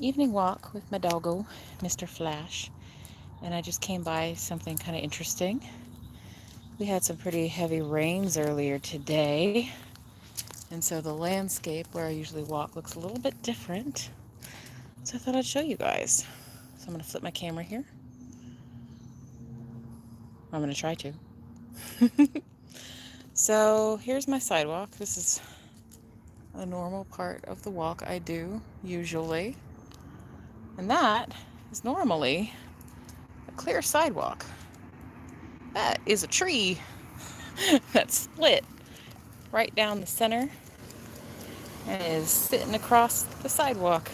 evening walk with my doggo, Mr. Flash, and I just came by something kind of interesting. We had some pretty heavy rains earlier today, and so the landscape where I usually walk looks a little bit different. So I thought I'd show you guys. So I'm going to flip my camera here. I'm going to try to. So here's my sidewalk. This is a normal part of the walk I do usually. And that is normally a clear sidewalk. That is a tree that's split right down the center and is sitting across the sidewalk.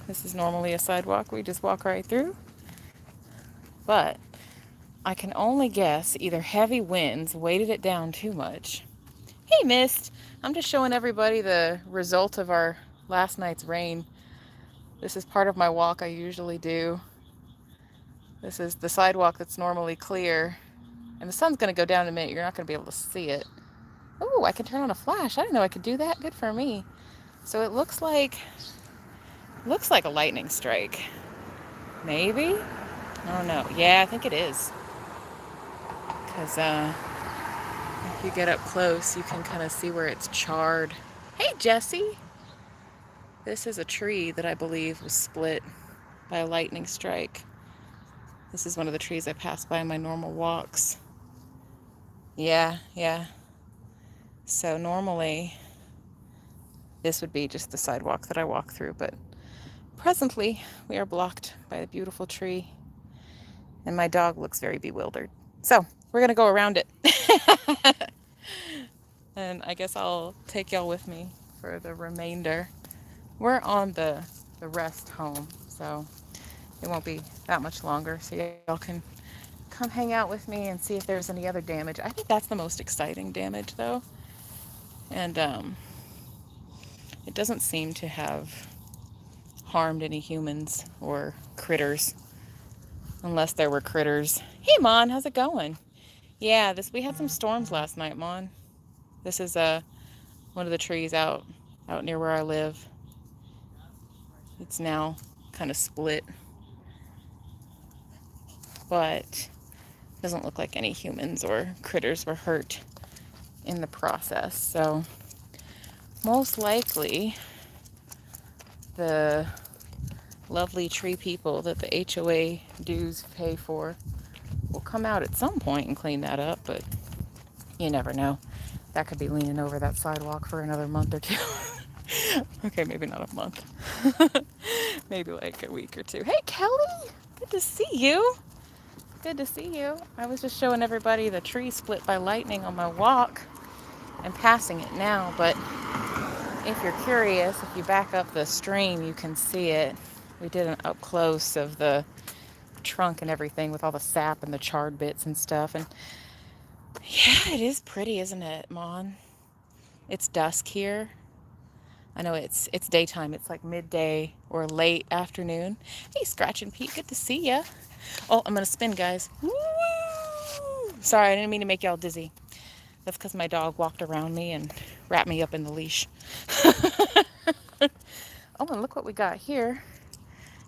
This is normally a sidewalk we just walk right through, but I can only guess either heavy winds weighted it down too much. Hey, Mist! I'm just showing everybody the result of our last night's rain. This is part of my walk I usually do. This is the sidewalk that's normally clear, and the sun's going to go down in a minute. You're not going to be able to see it. Oh, I can turn on a flash. I didn't know I could do that. Good for me. So it looks like a lightning strike. Maybe? I don't know. Yeah, I think it is. Because if you get up close, you can kind of see where it's charred. Hey, Jesse! This is a tree that I believe was split by a lightning strike. This is one of the trees I pass by in my normal walks. Yeah. So normally, this would be just the sidewalk that I walk through, but presently we are blocked by a beautiful tree, and my dog looks very bewildered. So we're gonna go around it. And I guess I'll take y'all with me for the remainder. We're on the rest home, so it won't be that much longer. So y'all can come hang out with me and see if there's any other damage. I think that's the most exciting damage, though. And it doesn't seem to have harmed any humans or critters, unless there were critters. Hey, Mon, how's it going? Yeah, we had some storms last night, Mon. This is one of the trees out near where I live. It's now kind of split, but doesn't look like any humans or critters were hurt in the process. So most likely the lovely tree people that the HOA dues pay for will come out at some point and clean that up, but you never know. That could be leaning over that sidewalk for another month or two. Okay, maybe not a month. Maybe like a week or two. Hey, Kelly! Good to see you. Good to see you. I was just showing everybody the tree split by lightning on my walk and passing it now, but if you're curious, if you back up the stream, you can see it. We did an up close of the trunk and everything with all the sap and the charred bits and stuff. And yeah, it is pretty, isn't it, Mon? It's dusk here. I know it's daytime. It's like midday or late afternoon. Hey, Scratch and Pete, good to see ya. Oh, I'm gonna spin, guys. Woo! Sorry, I didn't mean to make y'all dizzy. That's because my dog walked around me and wrapped me up in the leash. Oh, and look what we got here.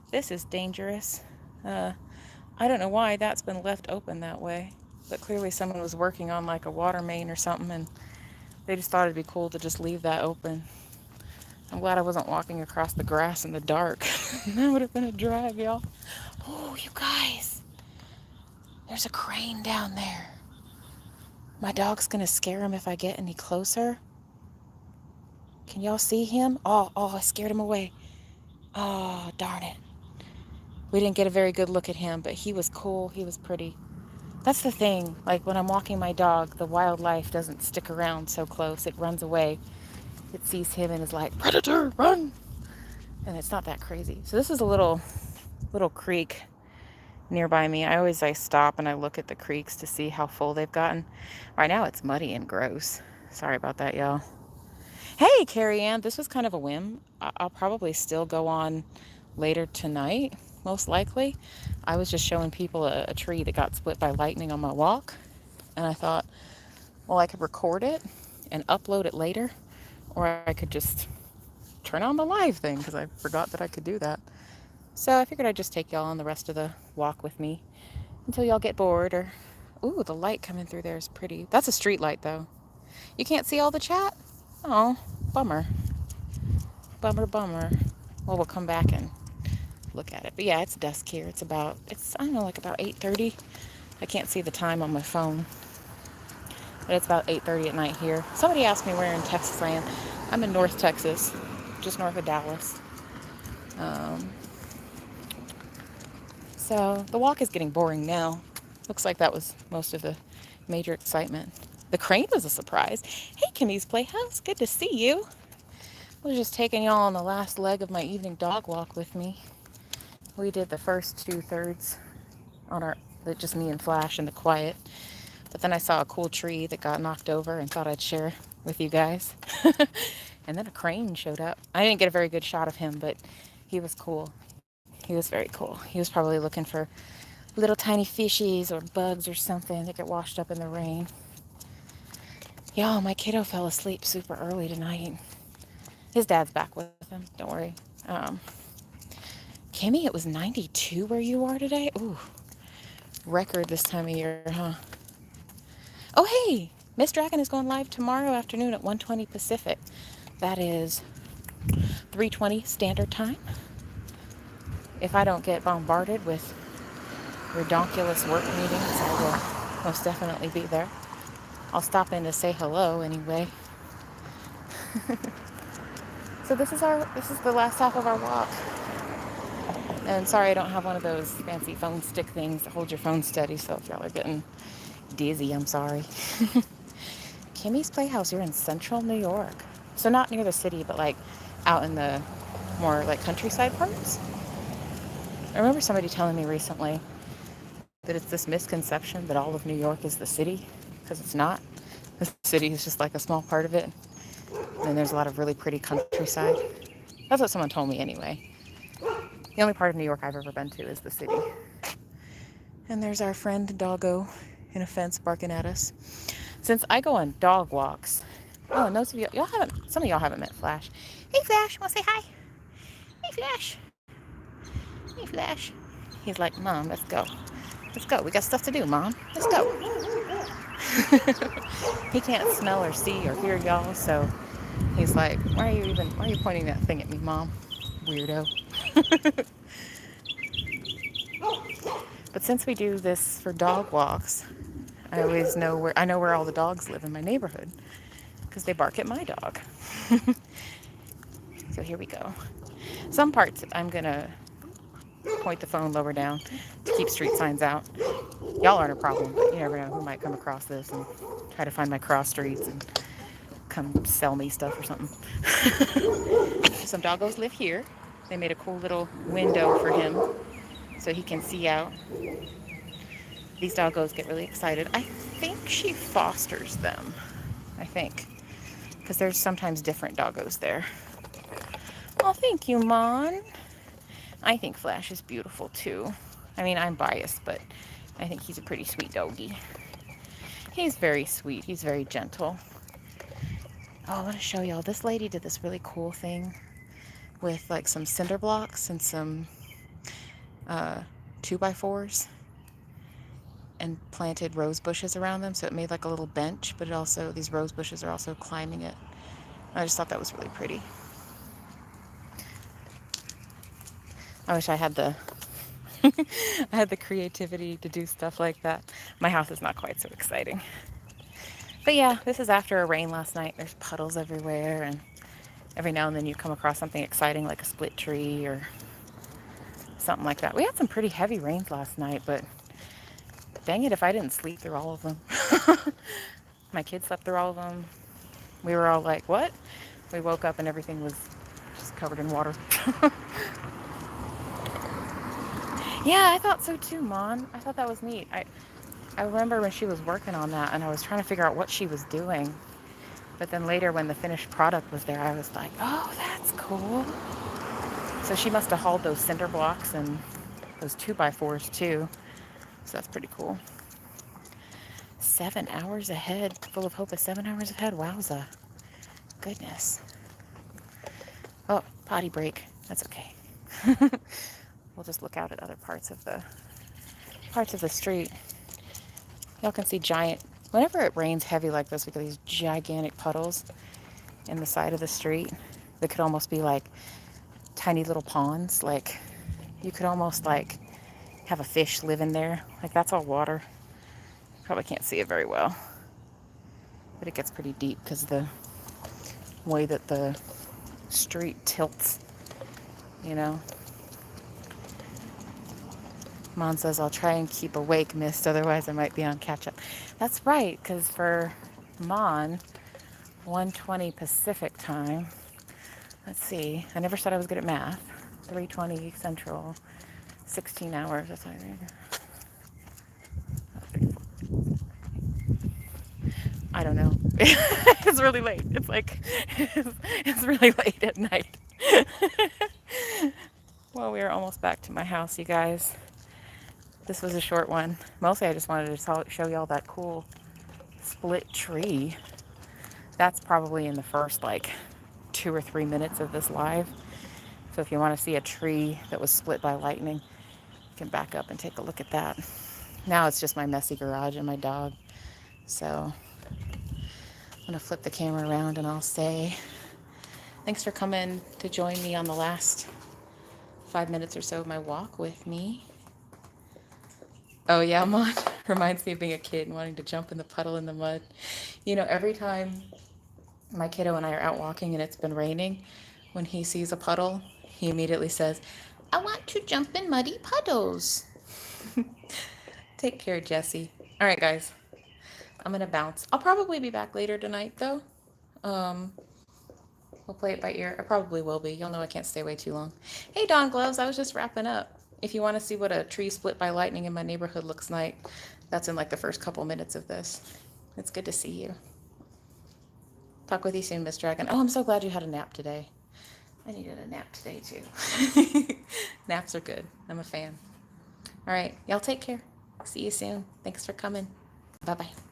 This is dangerous. I don't know why that's been left open that way, but clearly someone was working on like a water main or something, and they just thought it'd be cool to just leave that open. I'm glad I wasn't walking across the grass in the dark. That would have been a drag, y'all. Oh, you guys, there's a crane down there. My dog's gonna scare him if I get any closer. Can y'all see him? Oh, I scared him away. Oh, darn it. We didn't get a very good look at him, but he was cool. He was pretty. That's the thing. Like when I'm walking my dog, the wildlife doesn't stick around so close. It runs away. It sees him and is like, "Predator, run!" And it's not that crazy. So this is a little creek nearby me. I stop and I look at the creeks to see how full they've gotten. Right now it's muddy and gross. Sorry about that, y'all. Hey, Carrie Ann, this was kind of a whim. I'll probably still go on later tonight, most likely. I was just showing people a tree that got split by lightning on my walk, and I thought, well, I could record it and upload it later, or I could just turn on the live thing because I forgot that I could do that. So I figured I'd just take y'all on the rest of the walk with me until y'all get bored or... Ooh, the light coming through there is pretty. That's a street light, though. You can't see all the chat? Oh, bummer. Bummer, bummer. Well, we'll come back and look at it. But yeah, it's dusk here. It's, I don't know, like about 8:30. I can't see the time on my phone. But it's about 8:30 at night here. Somebody asked me where in Texas I am. I'm in North Texas, just north of Dallas. So the walk is getting boring now. Looks like that was most of the major excitement. The crane was a surprise. Hey, Kimmy's Playhouse, good to see you. I was just taking y'all on the last leg of my evening dog walk with me. We did the first 2/3 on just me and Flash in the quiet. But then I saw a cool tree that got knocked over and thought I'd share with you guys. And then a crane showed up. I didn't get a very good shot of him, but he was cool. He was very cool. He was probably looking for little tiny fishies or bugs or something that get washed up in the rain. Y'all, my kiddo fell asleep super early tonight. His dad's back with him. Don't worry. Kimmy, it was 92 where you are today? Ooh, record this time of year, huh? Oh, hey, Miss Dragon is going live tomorrow afternoon at 1:20 Pacific. That is 3:20 Standard Time. If I don't get bombarded with redonkulous work meetings, I will most definitely be there. I'll stop in to say hello anyway. So this is the last half of our walk. And sorry I don't have one of those fancy phone stick things that hold your phone steady, so if y'all are getting dizzy, I'm sorry. Kimmy's Playhouse, you're in central New York. So not near the city, but like out in the more like countryside parts. I remember somebody telling me recently that it's this misconception that all of New York is the city, because it's not. The city is just like a small part of it. And there's a lot of really pretty countryside. That's what someone told me anyway. The only part of New York I've ever been to is the city. And there's our friend Doggo in a fence barking at us. Since I go on dog walks, oh, and those of some of y'all haven't met Flash. Hey Flash, wanna say hi? Hey Flash. Hey Flash. He's like, Mom, let's go. Let's go. We got stuff to do, Mom. Let's go. He can't smell or see or hear y'all, so he's like, why are you pointing that thing at me, Mom? Weirdo. But since we do this for dog walks, I always know where all the dogs live in my neighborhood because they bark at my dog. So here we go. Some parts I'm gonna point the phone lower down to keep street signs out. Y'all aren't a problem, but you never know who might come across this and try to find my cross streets and come sell me stuff or something. Some doggos live here. They made a cool little window for him so he can see out. These doggos get really excited. I think she fosters them. I think. Because there's sometimes different doggos there. Oh, thank you, Mon. I think Flash is beautiful too. I mean, I'm biased, but I think he's a pretty sweet doggy. He's very sweet. He's very gentle. Oh, I want to show y'all. This lady did this really cool thing with like some cinder blocks and some 2x4s and planted rose bushes around them. So it made like a little bench, but these rose bushes are also climbing it. I just thought that was really pretty. I wish I had the I had the creativity to do stuff like that. My house is not quite so exciting. But yeah, this is after a rain last night. There's puddles everywhere, and every now and then you come across something exciting like a split tree or something like that. We had some pretty heavy rains last night, but dang it if I didn't sleep through all of them. My kids slept through all of them. We were all like, what? We woke up and everything was just covered in water. Yeah, I thought so too, Mon. I thought that was neat. I remember when she was working on that and I was trying to figure out what she was doing. But then later when the finished product was there, I was like, oh, that's cool. So she must have hauled those cinder blocks and those 2x4s too. So that's pretty cool. 7 hours ahead. Full of Hope is 7 hours ahead. Wowza. Goodness. Oh, Potty break. That's okay. We'll just look out at other parts of the street. Y'all can see giant. Whenever it rains heavy like this, we get these gigantic puddles in the side of the street that could almost be like tiny little ponds. Like you could almost like have a fish live in there. Like that's all water. Probably can't see it very well, but it gets pretty deep because of the way that the street tilts, you know. Mom says, I'll try and keep awake, miss, otherwise I might be on catch up. That's right, because for Mon, 1:20 Pacific time, let's see, I never said I was good at math. 3:20 Central, 16 hours. That's what I don't know. It's really late. It's like, it's really late at night. Well, we are almost back to my house, you guys. This was a short one. Mostly I just wanted to show y'all that cool split tree. That's probably in the first like 2 or 3 minutes of this live. So if you want to see a tree that was split by lightning, you can back up and take a look at that. Now it's just my messy garage and my dog. So I'm going to flip the camera around and I'll say thanks for coming to join me on the last 5 minutes or so of my walk with me. Oh yeah, Mon reminds me of being a kid and wanting to jump in the puddle in the mud. You know, every time my kiddo and I are out walking and it's been raining, when he sees a puddle, he immediately says, I want to jump in muddy puddles. Take care, Jessie. All right, guys. I'm going to bounce. I'll probably be back later tonight, though. We'll play it by ear. I probably will be. You'll know I can't stay away too long. Hey, Dawn Gloves. I was just wrapping up. If you want to see what a tree split by lightning in my neighborhood looks like, that's in like the first couple minutes of this. It's good to see you. Talk with you soon, Miss Dragon. Oh, I'm so glad you had a nap today. I needed a nap today, too. Naps are good. I'm a fan. All right. Y'all take care. See you soon. Thanks for coming. Bye-bye.